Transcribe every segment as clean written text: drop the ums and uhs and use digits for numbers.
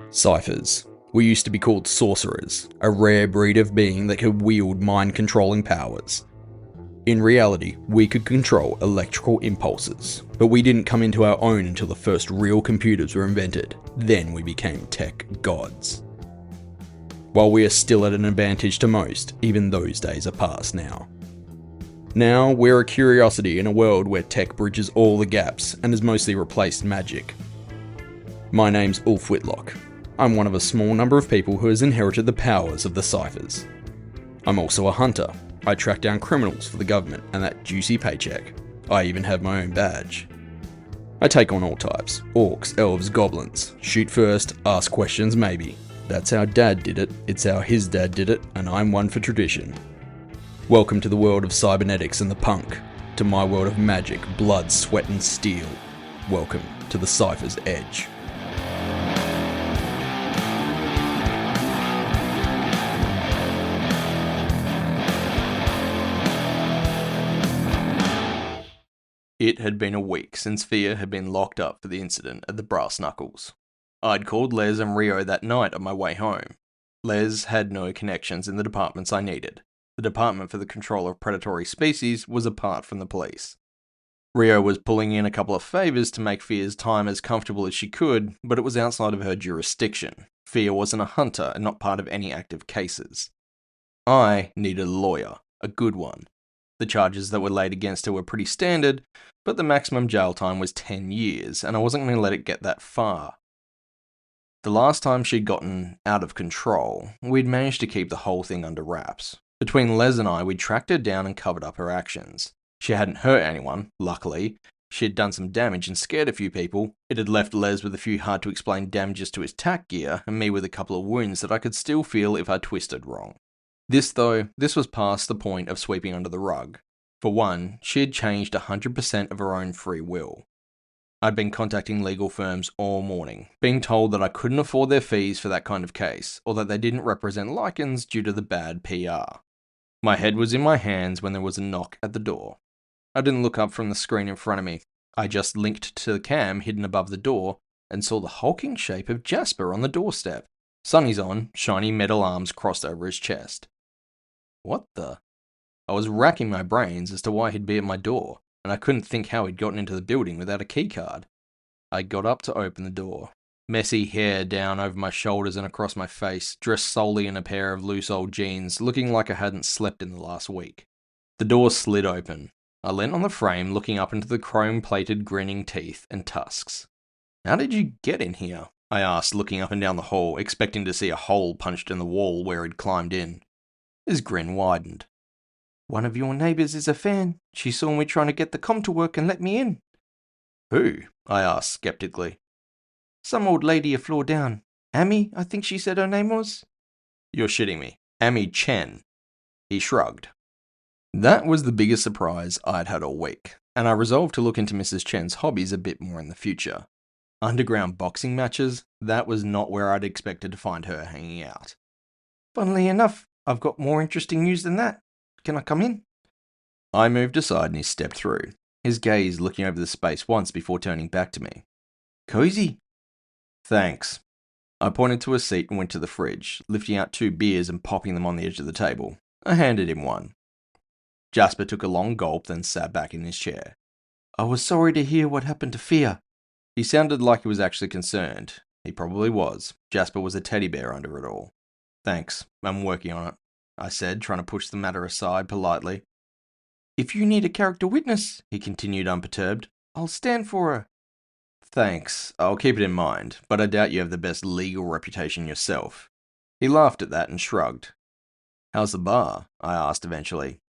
Cyphers. We used to be called sorcerers, a rare breed of being that could wield mind-controlling powers. In reality, we could control electrical impulses, but we didn't come into our own until the first real computers were invented. Then we became tech gods. While we are still at an advantage to most, even those days are past now. Now, we're a curiosity in a world where tech bridges all the gaps and has mostly replaced magic. My name's Ulf Whitlock. I'm one of a small number of people who has inherited the powers of the Cyphers. I'm also a hunter. I track down criminals for the government and that juicy paycheck. I even have my own badge. I take on all types: orcs, elves, goblins. Shoot first, ask questions maybe. That's how Dad did it, it's how his dad did it, and I'm one for tradition. Welcome to the world of cybernetics and the punk, to my world of magic, blood, sweat and steel. Welcome to the Cyphers Edge. It had been a week since Fia had been locked up for the incident at the Brass Knuckles. I'd called Les and Rio that night on my way home. Les had no connections in the departments I needed. The Department for the Control of Predatory Species was apart from the police. Rio was pulling in a couple of favours to make Fia's time as comfortable as she could, but it was outside of her jurisdiction. Fia wasn't a hunter and not part of any active cases. I needed a lawyer, a good one. The charges that were laid against her were pretty standard, but the maximum jail time was 10 years, and I wasn't going to let it get that far. The last time she'd gotten out of control, we'd managed to keep the whole thing under wraps. Between Les and I, we'd tracked her down and covered up her actions. She hadn't hurt anyone, luckily. She had done some damage and scared a few people. It had left Les with a few hard-to-explain damages to his tack gear, and me with a couple of wounds that I could still feel if I twisted wrong. This was past the point of sweeping under the rug. For one, she had changed 100% of her own free will. I'd been contacting legal firms all morning, being told that I couldn't afford their fees for that kind of case, or that they didn't represent lichens due to the bad PR. My head was in my hands when there was a knock at the door. I didn't look up from the screen in front of me. I just linked to the cam hidden above the door and saw the hulking shape of Jasper on the doorstep. Sunnies on, shiny metal arms crossed over his chest. What the? I was racking my brains as to why he'd be at my door, and I couldn't think how he'd gotten into the building without a keycard. I got up to open the door. Messy hair down over my shoulders and across my face, dressed solely in a pair of loose old jeans, looking like I hadn't slept in the last week. The door slid open. I leant on the frame, looking up into the chrome-plated grinning teeth and tusks. "How did you get in here?" I asked, looking up and down the hall, expecting to see a hole punched in the wall where he'd climbed in. His grin widened. "One of your neighbours is a fan. She saw me trying to get the comm to work and let me in." "Who?" I asked skeptically. "Some old lady a floor down. Amy, I think she said her name was." "You're shitting me. Amy Chen." He shrugged. That was the biggest surprise I'd had all week, and I resolved to look into Mrs. Chen's hobbies a bit more in the future. Underground boxing matches? That was not where I'd expected to find her hanging out. "Funnily enough, I've got more interesting news than that. Can I come in?" I moved aside and he stepped through, his gaze looking over the space once before turning back to me. "Cozy." "Thanks." I pointed to a seat and went to the fridge, lifting out 2 beers and popping them on the edge of the table. I handed him one. Jasper took a long gulp, then sat back in his chair. "I was sorry to hear what happened to Fia." He sounded like he was actually concerned. He probably was. Jasper was a teddy bear under it all. "Thanks, I'm working on it," I said, trying to push the matter aside politely. "If you need a character witness," he continued unperturbed, "I'll stand for her." "Thanks, I'll keep it in mind, but I doubt you have the best legal reputation yourself." He laughed at that and shrugged. "How's the bar?" I asked eventually.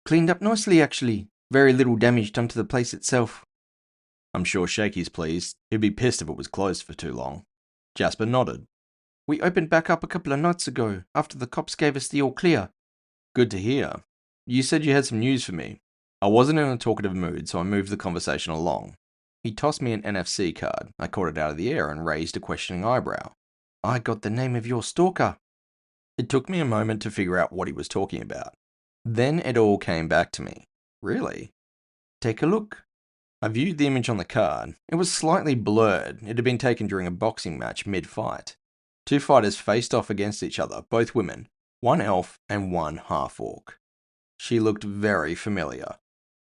"Cleaned up nicely, actually. Very little damage done to the place itself." "I'm sure Shakey's pleased. He'd be pissed if it was closed for too long." Jasper nodded. "We opened back up a couple of nights ago, after the cops gave us the all clear." "Good to hear. You said you had some news for me." I wasn't in a talkative mood, so I moved the conversation along. He tossed me an NFC card. I caught it out of the air and raised a questioning eyebrow. "I got the name of your stalker." It took me a moment to figure out what he was talking about. Then it all came back to me. Really? "Take a look." I viewed the image on the card. It was slightly blurred. It had been taken during a boxing match mid-fight. Two fighters faced off against each other, both women, one elf and one half-orc. She looked very familiar.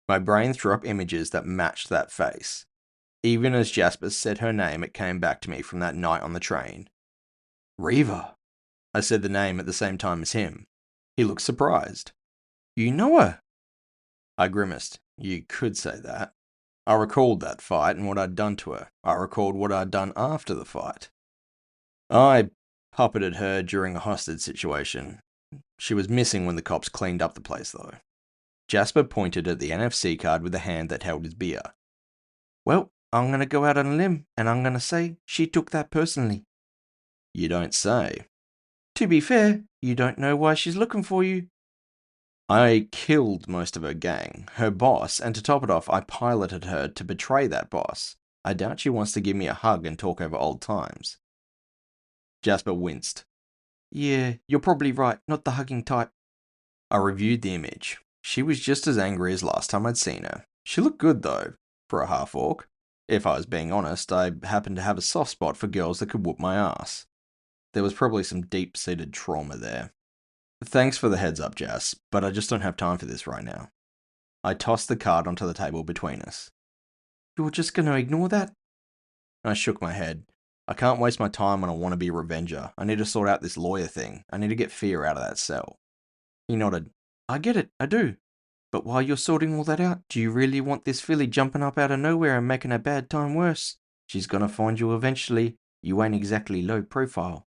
My brain threw up images that matched that face. Even as Jasper said her name, it came back to me from that night on the train. Reva. I said the name at the same time as him. He looked surprised. You know her? I grimaced. You could say that. I recalled that fight and what I'd done to her. I recalled what I'd done after the fight. I puppeted her during a hostage situation. She was missing when the cops cleaned up the place, though. Jasper pointed at the NFC card with the hand that held his beer. Well, I'm going to go out on a limb, and I'm going to say she took that personally. You don't say. To be fair, you don't know why she's looking for you. I killed most of her gang, her boss, and to top it off, I piloted her to betray that boss. I doubt she wants to give me a hug and talk over old times. Jasper winced. Yeah, you're probably right, not the hugging type. I reviewed the image. She was just as angry as last time I'd seen her. She looked good, though, for a half-orc. If I was being honest, I happened to have a soft spot for girls that could whoop my ass. There was probably some deep-seated trauma there. Thanks for the heads up, Jas, but I just don't have time for this right now. I tossed the card onto the table between us. You're just going to ignore that? I shook my head. I can't waste my time on a wannabe revenger. I need to sort out this lawyer thing. I need to get Fear out of that cell. He nodded. I get it, I do. But while you're sorting all that out, do you really want this filly jumping up out of nowhere and making a bad time worse? She's going to find you eventually. You ain't exactly low profile.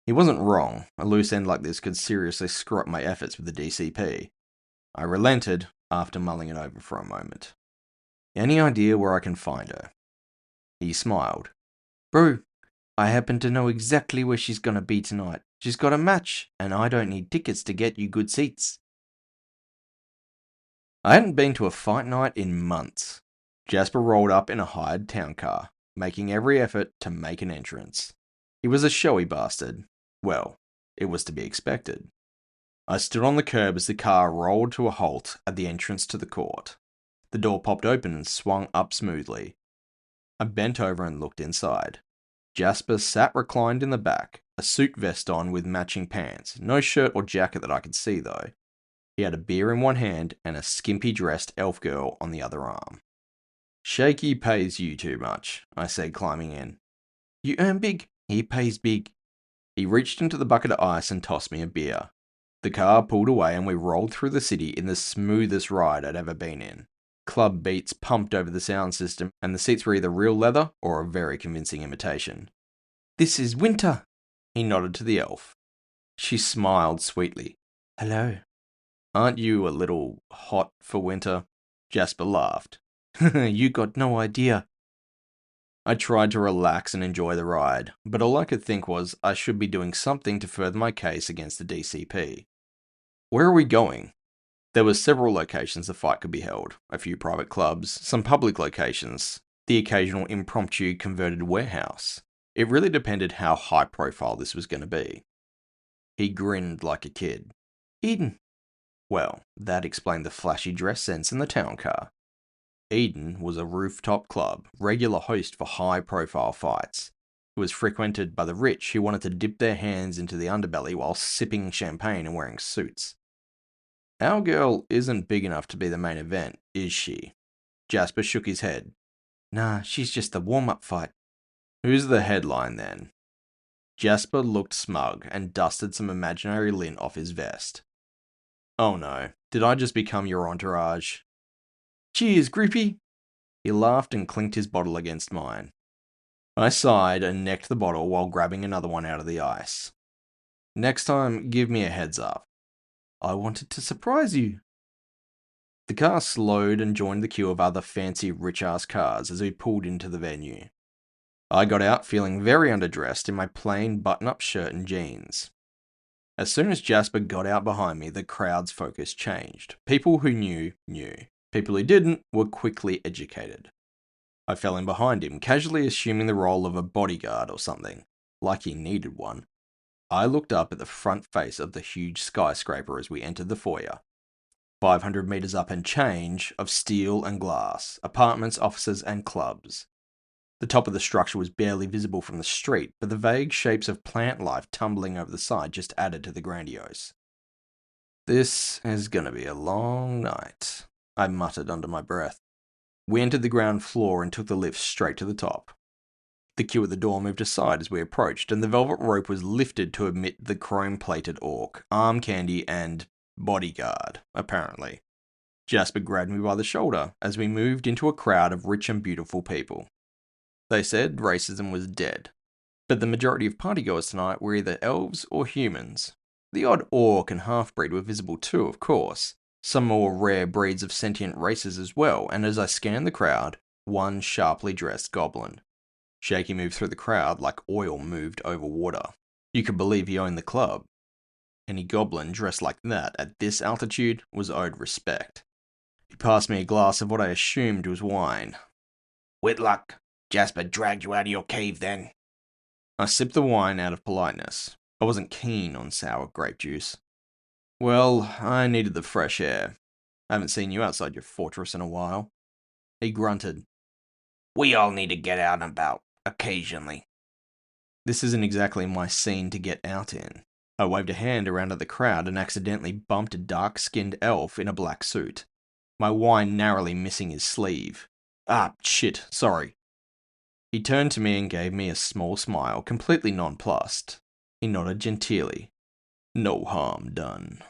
He wasn't wrong. A loose end like this could seriously screw up my efforts with the DCP. I relented after mulling it over for a moment. Any idea where I can find her? He smiled. Bro, I happen to know exactly where she's gonna be tonight. She's got a match, and I don't need tickets to get you good seats. I hadn't been to a fight night in months. Jasper rolled up in a hired town car, making every effort to make an entrance. He was a showy bastard. Well, it was to be expected. I stood on the curb as the car rolled to a halt at the entrance to the court. The door popped open and swung up smoothly. I bent over and looked inside. Jasper sat reclined in the back, a suit vest on with matching pants. No shirt or jacket that I could see, though. He had a beer in one hand and a skimpy-dressed elf girl on the other arm. Shaky pays you too much, I said, climbing in. You earn big, he pays big. He reached into the bucket of ice and tossed me a beer. The car pulled away and we rolled through the city in the smoothest ride I'd ever been in. Club beats pumped over the sound system, and the seats were either real leather or a very convincing imitation. This is Winter, he nodded to the elf. She smiled sweetly. Hello. Aren't you a little hot for winter? Jasper laughed. You got no idea. I tried to relax and enjoy the ride, but all I could think was I should be doing something to further my case against the DCP. Where are we going? There were several locations the fight could be held, a few private clubs, some public locations, the occasional impromptu converted warehouse. It really depended how high profile this was going to be. He grinned like a kid. Eden. Well, that explained the flashy dress sense in the town car. Eden was a rooftop club, regular host for high-profile fights. It was frequented by the rich who wanted to dip their hands into the underbelly while sipping champagne and wearing suits. Our girl isn't big enough to be the main event, is she? Jasper shook his head. Nah, she's just the warm-up fight. Who's the headline then? Jasper looked smug and dusted some imaginary lint off his vest. Oh no, did I just become your entourage? Cheers, groupie! He laughed and clinked his bottle against mine. I sighed and necked the bottle while grabbing another one out of the ice. Next time, give me a heads up. I wanted to surprise you. The car slowed and joined the queue of other fancy rich-ass cars as we pulled into the venue. I got out feeling very underdressed in my plain button-up shirt and jeans. As soon as Jasper got out behind me, the crowd's focus changed. People who knew, knew. People who didn't were quickly educated. I fell in behind him, casually assuming the role of a bodyguard or something, like he needed one. I looked up at the front face of the huge skyscraper as we entered the foyer. 500 meters up and change, of steel and glass, apartments, offices, and clubs. The top of the structure was barely visible from the street, but the vague shapes of plant life tumbling over the side just added to the grandiose. "This is gonna be a long night," I muttered under my breath. We entered the ground floor and took the lift straight to the top. The queue at the door moved aside as we approached, and the velvet rope was lifted to admit the chrome-plated orc, arm candy, and bodyguard, apparently. Jasper grabbed me by the shoulder as we moved into a crowd of rich and beautiful people. They said racism was dead, but the majority of partygoers tonight were either elves or humans. The odd orc and half-breed were visible too, of course. Some more rare breeds of sentient races as well, and as I scanned the crowd, one sharply dressed goblin. Shaky moved through the crowd like oil moved over water. You could believe he owned the club. Any goblin dressed like that at this altitude was owed respect. He passed me a glass of what I assumed was wine. "Whitlock, Jasper dragged you out of your cave then?" I sipped the wine out of politeness. I wasn't keen on sour grape juice. "Well, I needed the fresh air. I haven't seen you outside your fortress in a while." He grunted. "We all need to get out and about, occasionally." "This isn't exactly my scene to get out in." I waved a hand around at the crowd and accidentally bumped a dark-skinned elf in a black suit, my wine narrowly missing his sleeve. "Ah, shit, sorry." He turned to me and gave me a small smile, completely nonplussed. He nodded genteelly. "No harm done."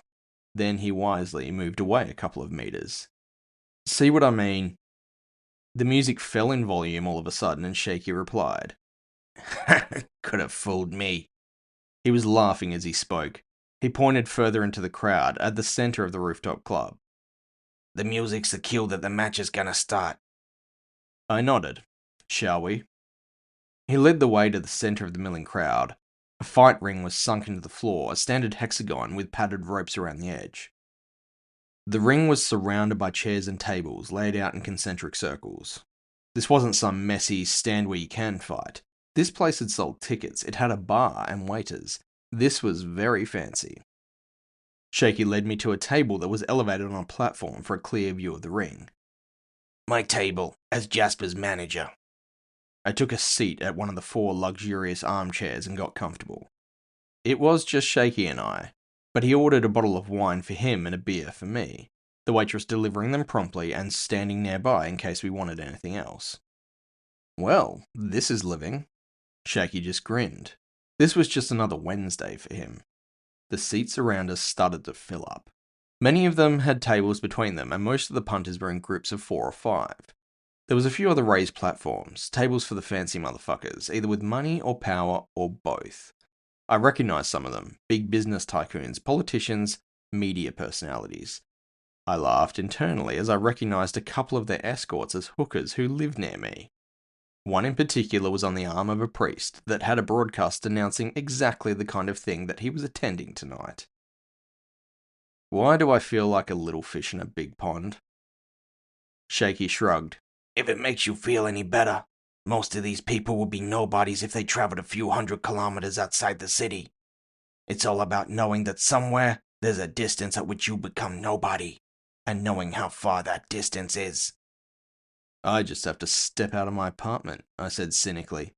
Then he wisely moved away a couple of meters. "See what I mean?" The music fell in volume all of a sudden, and Shaky replied. "Could have fooled me." He was laughing as he spoke. He pointed further into the crowd, at the center of the rooftop club. "The music's the cue that the match is gonna start." I nodded. "Shall we?" He led the way to the center of the milling crowd. A fight ring was sunk into the floor, a standard hexagon with padded ropes around the edge. The ring was surrounded by chairs and tables, laid out in concentric circles. This wasn't some messy stand-where-you-can fight. This place had sold tickets, it had a bar and waiters. This was very fancy. Shaky led me to a table that was elevated on a platform for a clear view of the ring. "My table, as Jasper's manager." I took a seat at one of the 4 luxurious armchairs and got comfortable. It was just Shaky and I, but he ordered a bottle of wine for him and a beer for me, the waitress delivering them promptly and standing nearby in case we wanted anything else. "Well, this is living." Shaky just grinned. This was just another Wednesday for him. The seats around us started to fill up. Many of them had tables between them, and most of the punters were in groups of 4 or 5. There was a few other raised platforms, tables for the fancy motherfuckers, either with money or power or both. I recognized some of them, big business tycoons, politicians, media personalities. I laughed internally as I recognized a couple of their escorts as hookers who lived near me. One in particular was on the arm of a priest that had a broadcast announcing exactly the kind of thing that he was attending tonight. Why do I feel like a little fish in a big pond? Shaky shrugged. "If it makes you feel any better, most of these people would be nobodies if they traveled a few 100 kilometers outside the city. It's all about knowing that somewhere there's a distance at which you become nobody, and knowing how far that distance is." "I just have to step out of my apartment," I said cynically.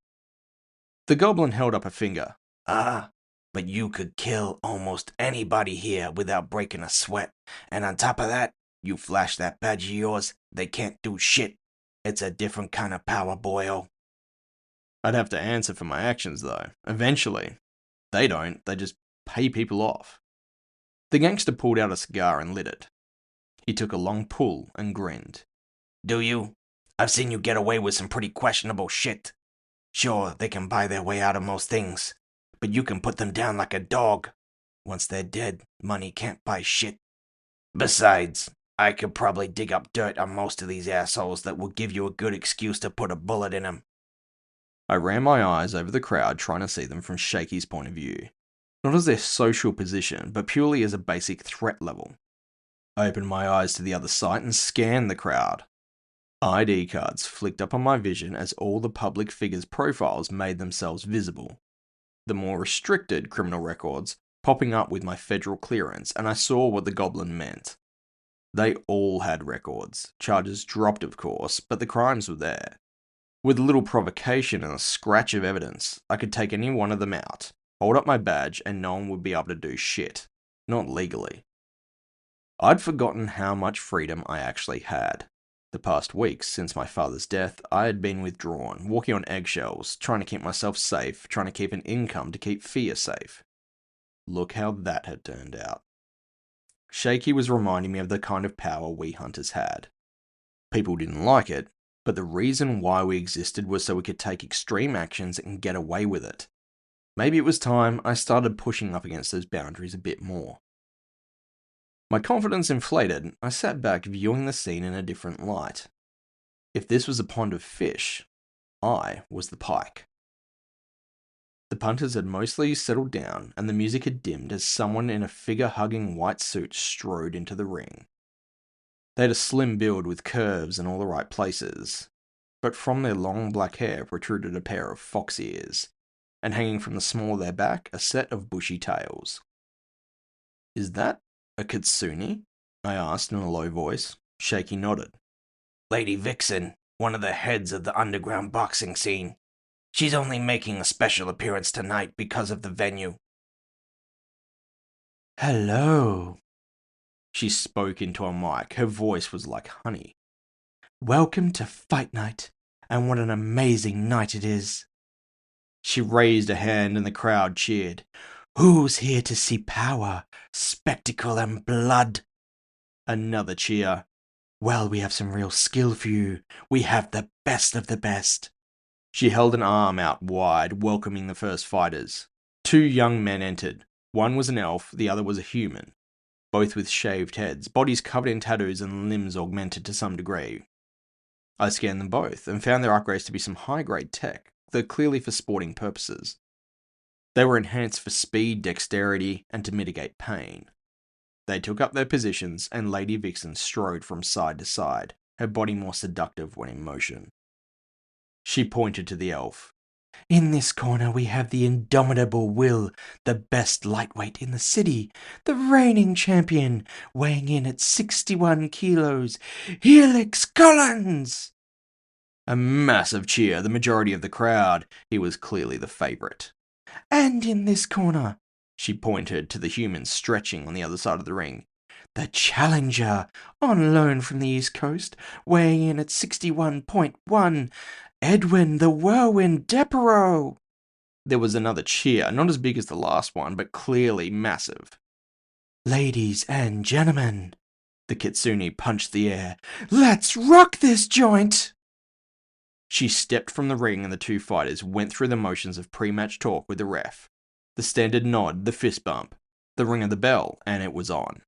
The goblin held up a finger. "Ah, but you could kill almost anybody here without breaking a sweat, and on top of that, you flash that badge of yours, they can't do shit. It's a different kind of power, boyo." I'd have to answer for my actions, though, eventually. They don't, they just pay people off. The gangster pulled out a cigar and lit it. He took a long pull and grinned. "Do you? I've seen you get away with some pretty questionable shit. Sure, they can buy their way out of most things, but you can put them down like a dog. Once they're dead, money can't buy shit. Besides, I could probably dig up dirt on most of these assholes that will give you a good excuse to put a bullet in them." I ran my eyes over the crowd trying to see them from Shaky's point of view. Not as their social position, but purely as a basic threat level. I opened my eyes to the other side and scanned the crowd. ID cards flicked up on my vision as all the public figures' profiles made themselves visible. The more restricted criminal records popping up with my federal clearance, and I saw what the goblin meant. They all had records. Charges dropped, of course, but the crimes were there. With a little provocation and a scratch of evidence, I could take any one of them out, hold up my badge, and no one would be able to do shit. Not legally. I'd forgotten how much freedom I actually had. The past weeks, since my father's death, I had been withdrawn, walking on eggshells, trying to keep myself safe, trying to keep an income to keep Fia safe. Look how that had turned out. Shaky was reminding me of the kind of power we hunters had. People didn't like it, but the reason why we existed was so we could take extreme actions and get away with it. Maybe it was time I started pushing up against those boundaries a bit more. My confidence inflated, I sat back viewing the scene in a different light. If this was a pond of fish, I was the pike. The punters had mostly settled down, and the music had dimmed as someone in a figure-hugging white suit strode into the ring. They had a slim build with curves in all the right places, but from their long black hair protruded a pair of fox ears, and hanging from the small of their back, a set of bushy tails. "Is that a kitsune?" I asked in a low voice. Shaky nodded. Lady Vixen, one of the heads of the underground boxing scene. She's only making a special appearance tonight because of the venue." "Hello." She spoke into a mic. Her voice was like honey. "Welcome to Fight Night, and what an amazing night it is." She raised a hand and the crowd cheered. "Who's here to see power, spectacle, and blood?" Another cheer. "Well, we have some real skill for you. We have the best of the best." She held an arm out wide, welcoming the first fighters. Two young men entered. One was an elf, the other was a human. Both with shaved heads, bodies covered in tattoos and limbs augmented to some degree. I scanned them both, and found their upgrades to be some high-grade tech, though clearly for sporting purposes. They were enhanced for speed, dexterity, and to mitigate pain. They took up their positions, and Lady Vixen strode from side to side, her body more seductive when in motion. She pointed to the elf. "In this corner we have the indomitable Will, the best lightweight in the city, the reigning champion, weighing in at 61 kilos, Helix Collins!" A massive cheer, the majority of the crowd. He was clearly the favourite. "And in this corner," she pointed to the humans stretching on the other side of the ring, "the challenger, on loan from the East Coast, weighing in at 61.1, Edwin the Whirlwind Depero." There was another cheer, not as big as the last one, but clearly massive. "Ladies and gentlemen," the kitsune punched the air, "let's rock this joint!" She stepped from the ring and the two fighters went through the motions of pre-match talk with the ref. The standard nod, the fist bump, the ring of the bell, and it was on.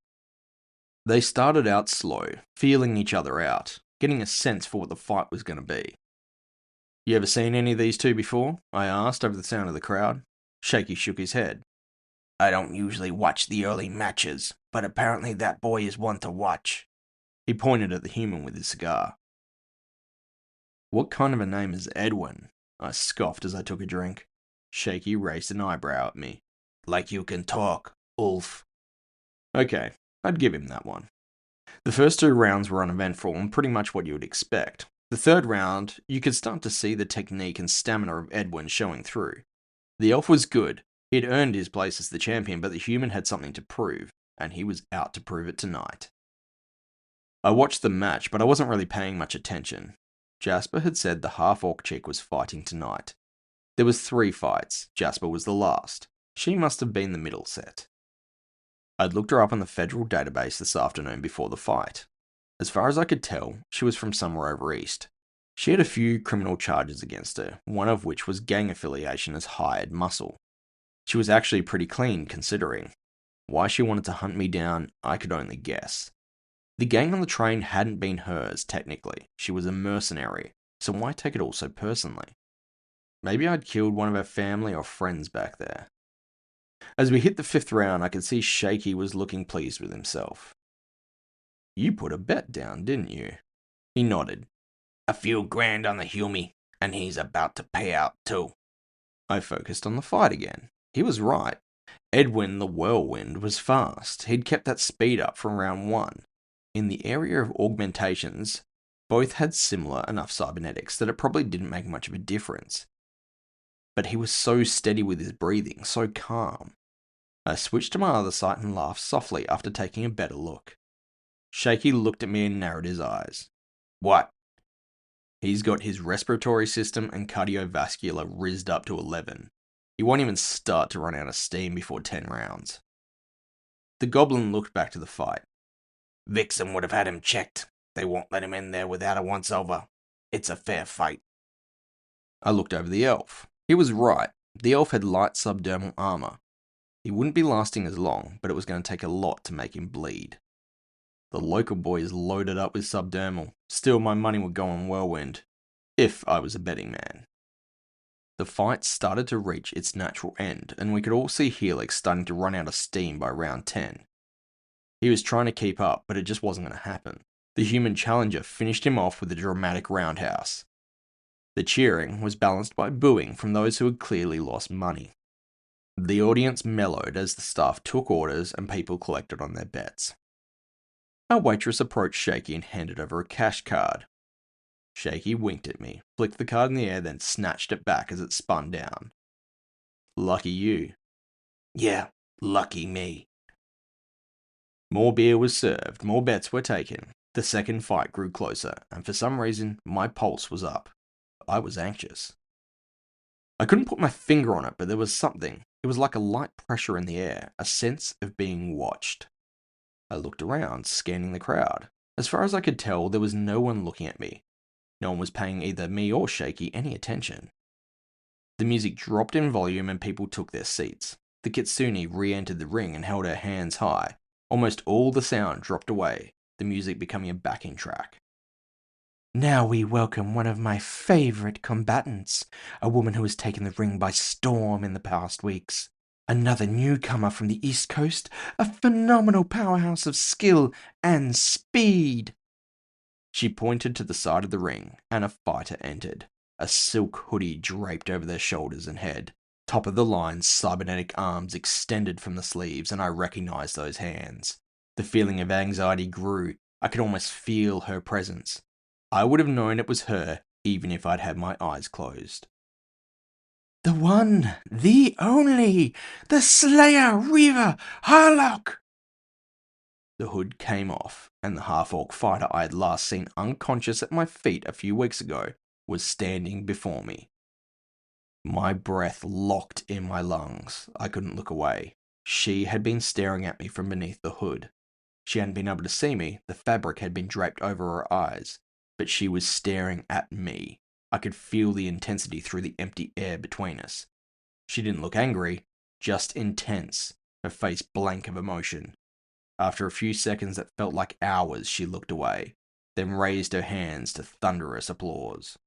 They started out slow, feeling each other out, getting a sense for what the fight was going to be. "You ever seen any of these two before?" I asked over the sound of the crowd. Shaky shook his head. "I don't usually watch the early matches, but apparently that boy is one to watch." He pointed at the human with his cigar. "What kind of a name is Edwin?" I scoffed as I took a drink. Shaky raised an eyebrow at me. "Like you can talk, Ulf." Okay, I'd give him that one. The first two rounds were uneventful and pretty much what you would expect. The third round, you could start to see the technique and stamina of Edwin showing through. The elf was good. He'd earned his place as the champion, but the human had something to prove, and he was out to prove it tonight. I watched the match, but I wasn't really paying much attention. Jasper had said the half-orc chick was fighting tonight. There was 3 fights. Jasper was the last. She must have been the middle set. I'd looked her up on the federal database this afternoon before the fight. As far as I could tell, she was from somewhere over east. She had a few criminal charges against her, one of which was gang affiliation as hired muscle. She was actually pretty clean, considering. Why she wanted to hunt me down, I could only guess. The gang on the train hadn't been hers, technically. She was a mercenary, so why take it all so personally? Maybe I'd killed one of her family or friends back there. As we hit the 5th round, I could see Shaky was looking pleased with himself. "You put a bet down, didn't you?" He nodded. "A few grand on the Humie, and he's about to pay out too." I focused on the fight again. He was right. Edwin the Whirlwind was fast. He'd kept that speed up from round 1. In the area of augmentations, both had similar enough cybernetics that it probably didn't make much of a difference. But he was so steady with his breathing, so calm. I switched to my other sight and laughed softly after taking a better look. Shaky looked at me and narrowed his eyes. What? He's got his respiratory system and cardiovascular rizzed up to 11. He won't even start to run out of steam before 10 rounds. The goblin looked back to the fight. Vixen would have had him checked. They won't let him in there without a once-over. It's a fair fight. I looked over the elf. He was right. The elf had light subdermal armor. He wouldn't be lasting as long, but it was going to take a lot to make him bleed. The local boys loaded up with subdermal. Still, my money would go on Whirlwind, if I was a betting man. The fight started to reach its natural end, and we could all see Helix starting to run out of steam by round 10. He was trying to keep up, but it just wasn't going to happen. The human challenger finished him off with a dramatic roundhouse. The cheering was balanced by booing from those who had clearly lost money. The audience mellowed as the staff took orders and people collected on their bets. Our waitress approached Shaky and handed over a cash card. Shaky winked at me, flicked the card in the air, then snatched it back as it spun down. Lucky you. Yeah, lucky me. More beer was served, more bets were taken. The second fight grew closer, and for some reason, my pulse was up. I was anxious. I couldn't put my finger on it, but there was something. It was like a light pressure in the air, a sense of being watched. I looked around, scanning the crowd. As far as I could tell, there was no one looking at me. No one was paying either me or Shaky any attention. The music dropped in volume and people took their seats. The Kitsune re-entered the ring and held her hands high. Almost all the sound dropped away, the music becoming a backing track. Now we welcome one of my favorite combatants, a woman who has taken the ring by storm in the past weeks. Another newcomer from the East Coast, a phenomenal powerhouse of skill and speed. She pointed to the side of the ring, and a fighter entered. A silk hoodie draped over their shoulders and head. Top of the line, cybernetic arms extended from the sleeves, and I recognized those hands. The feeling of anxiety grew. I could almost feel her presence. I would have known it was her, even if I'd had my eyes closed. The one, the only, the Slayer Reaver Harlock! The hood came off, and the half-orc fighter I had last seen unconscious at my feet a few weeks ago was standing before me. My breath locked in my lungs. I couldn't look away. She had been staring at me from beneath the hood. She hadn't been able to see me, the fabric had been draped over her eyes, but she was staring at me. I could feel the intensity through the empty air between us. She didn't look angry, just intense, her face blank of emotion. After a few seconds that felt like hours, she looked away, then raised her hands to thunderous applause.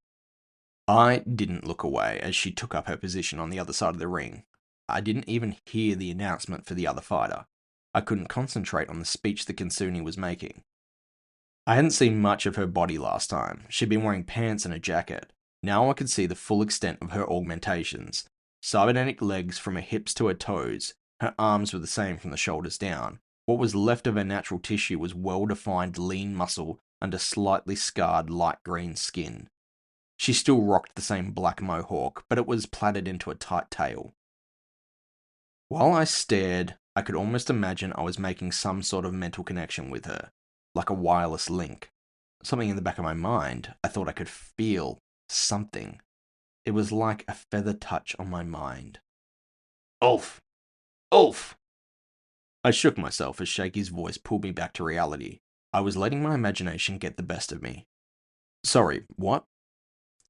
I didn't look away as she took up her position on the other side of the ring. I didn't even hear the announcement for the other fighter. I couldn't concentrate on the speech the Kitsune was making. I hadn't seen much of her body last time. She'd been wearing pants and a jacket. Now I could see the full extent of her augmentations. Cybernetic legs from her hips to her toes. Her arms were the same from the shoulders down. What was left of her natural tissue was well-defined lean muscle under slightly scarred light green skin. She still rocked the same black mohawk, but it was plaited into a tight tail. While I stared, I could almost imagine I was making some sort of mental connection with her, like a wireless link. Something in the back of my mind, I thought I could feel something. It was like a feather touch on my mind. Ulf! Ulf! I shook myself as Shaky's voice pulled me back to reality. I was letting my imagination get the best of me. Sorry, what?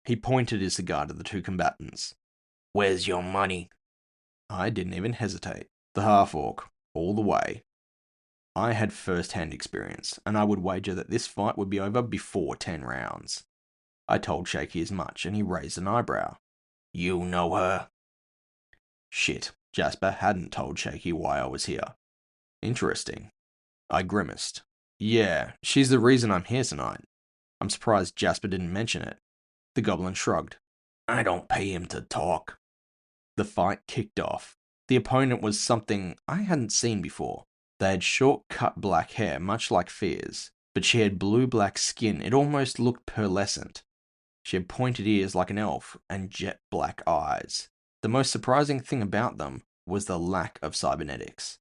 He pointed his cigar to the two combatants. Where's your money? I didn't even hesitate. The half-orc, all the way. I had first-hand experience, and I would wager that this fight would be over before 10 rounds. I told Shaky as much, and he raised an eyebrow. You know her? Shit, Jasper hadn't told Shaky why I was here. Interesting. I grimaced. Yeah, she's the reason I'm here tonight. I'm surprised Jasper didn't mention it. The goblin shrugged. I don't pay him to talk. The fight kicked off. The opponent was something I hadn't seen before. They had short cut black hair, much like Fear's. but she had blue-black skin. It almost looked pearlescent. She had pointed ears like an elf and jet-black eyes. The most surprising thing about them was the lack of cybernetics.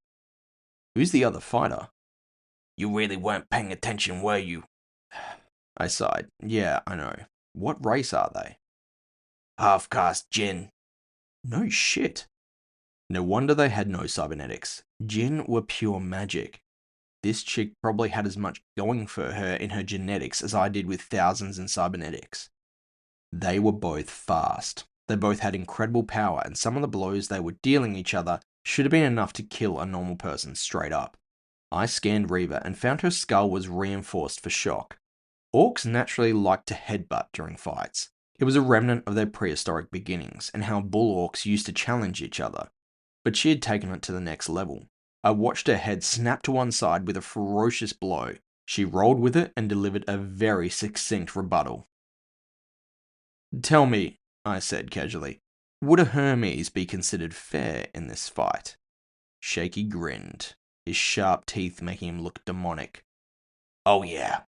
Who's the other fighter? You really weren't paying attention, were you? I sighed. Yeah, I know. What race are they? Half-caste Jinn. No shit. No wonder they had no cybernetics. Jinn were pure magic. This chick probably had as much going for her in her genetics as I did with thousands in cybernetics. They were both fast. They both had incredible power, and some of the blows they were dealing each other should have been enough to kill a normal person straight up. I scanned Reva and found her skull was reinforced for shock. Orcs naturally like to headbutt during fights. It was a remnant of their prehistoric beginnings and how bull orcs used to challenge each other. But she had taken it to the next level. I watched her head snap to one side with a ferocious blow. She rolled with it and delivered a very succinct rebuttal. Tell me, I said casually, would a Hermes be considered fair in this fight? Shaky grinned, his sharp teeth making him look demonic. Oh yeah.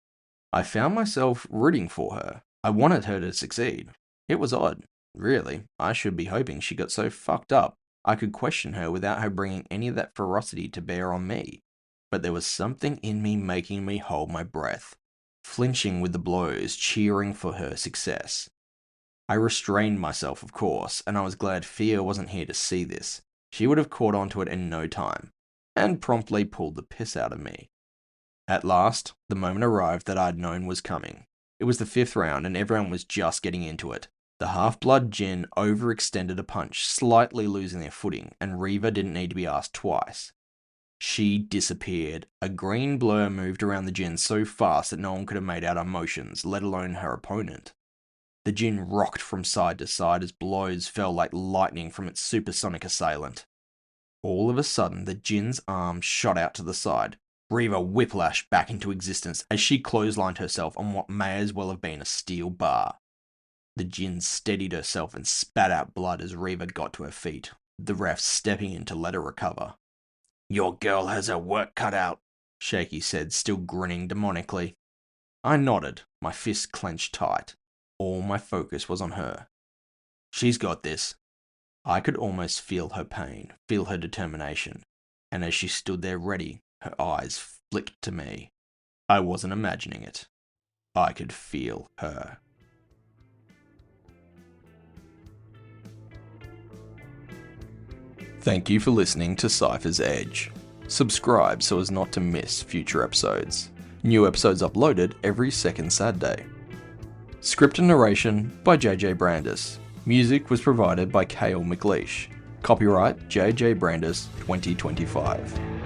I found myself rooting for her. I wanted her to succeed. It was odd, really. I should be hoping she got so fucked up I could question her without her bringing any of that ferocity to bear on me. But there was something in me making me hold my breath, flinching with the blows, cheering for her success. I restrained myself, of course, and I was glad Fia wasn't here to see this. She would have caught onto it in no time, and promptly pulled the piss out of me. At last, the moment arrived that I'd known was coming. It was the 5th round, and everyone was just getting into it. The half-blood Jinn overextended a punch, slightly losing their footing, and Reva didn't need to be asked twice. She disappeared. A green blur moved around the Jinn so fast that no one could have made out her motions, let alone her opponent. The Jinn rocked from side to side as blows fell like lightning from its supersonic assailant. All of a sudden, the Jinn's arm shot out to the side. Reva whiplashed back into existence as she clotheslined herself on what may as well have been a steel bar. The Jinn steadied herself and spat out blood as Reva got to her feet, the ref stepping in to let her recover. Your girl has her work cut out, Shaky said, still grinning demonically. I nodded, my fists clenched tight. All my focus was on her. She's got this. I could almost feel her pain, feel her determination, and as she stood there ready, her eyes flicked to me. I wasn't imagining it. I could feel her. Thank you for listening to Cyphers Edge. Subscribe so as not to miss future episodes. New episodes uploaded every second Saturday. Script and narration by JJ Brandis. Music was provided by Cale McLeish. Copyright JJ Brandis 2025.